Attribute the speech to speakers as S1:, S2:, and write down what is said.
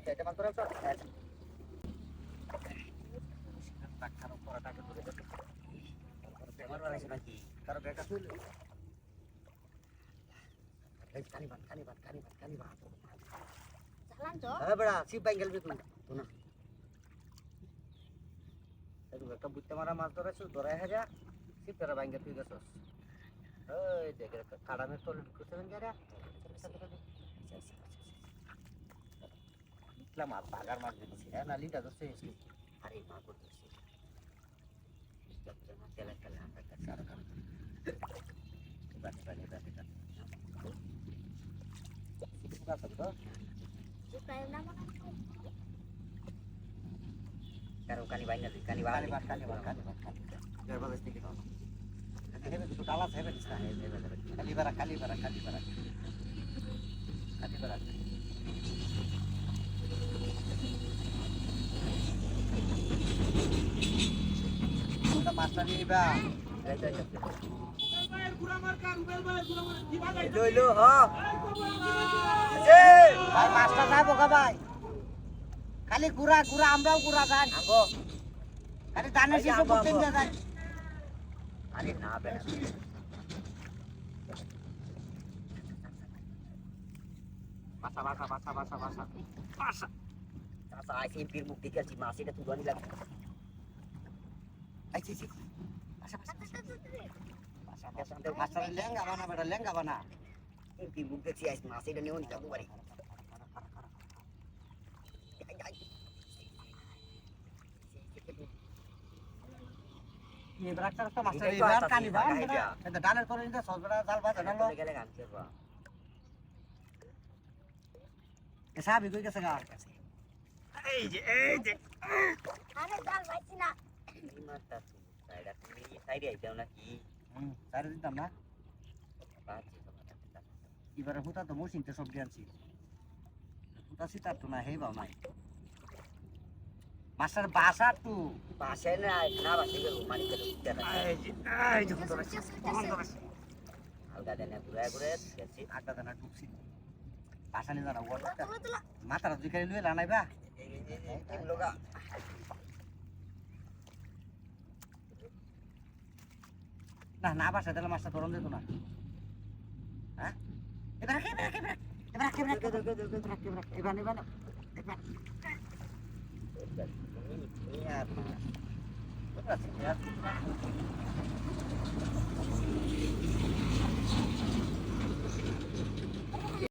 S1: আচ্ছা এটা মাত্র রাখছো টাকার উপর টাকা ধরে দে আমার বানাইছে নাকি কারো বেটা তুই এই কানি বান চালান তো হ্যাঁ বড়া সিপ বাইঙ্গেল বে তুই তো না এই একটা বুঝতে মারা মাছ ধরেছো ধরে হাজা সিপ তোরা বাইঙ্গেল তুই গেছস এই দেখ কাড়ামে তোল ঢুকছেন যারা ইতলা মাছ বাগার মাছ দিছি হ্যাঁ নালিটা দছে আরে মা করতেছি তেলা তেলা আমরা কাছে বানি suka sebab supaya nama karo kali banyak kali biar bagus dikit om ini begitu kalah saya bisa kali barak kita master ini bang Dulu, oh. ভাই মাছটা যাবো গা ভাই খালি গুড়া আমরাও গুড়া যাই আঙ্গো খালি ধানের শিশু করতে নিয়ে যাই আরে না বেটা বাসা চাচা আইসি বীর মুখ দেখেছি মাছ এটা তুলবানি লাগে আইসি বাসা লেঙ্গা বানা বীর মুখ দেখছি আইসি মাছ এটা নিয়েও নিতে পারি ये बराबर तो मास्टर इधर कानी बा এটা ডালের করে নিতে সজবড়া জাল বাজা ডালো গেলে গান করবা এসা বি কই গেছে গা এই যে আরে জাল বাইছি না এই মারতা সাইডা তুমি সাইডে আইতাও নাকি সাইডে দিতাম না বাজি এবারে হুতা তো মশিনতে সব দিয়েছি হুতা সিতার তো না হেই বাও নাই মাস্টার বাসা টু বাসে না না বাসে গেল মানি গেল এই যে আলগা দেনা ঘুরে গেছি আড্ডা দেনা ঢুকছি বাসা নিয়ে জানা ওর মাথার দিকে লুয়ে লানাইবা এই লোগা না বাসা দিলে মাস্টার ধরন দিত না হ্যাঁ এবার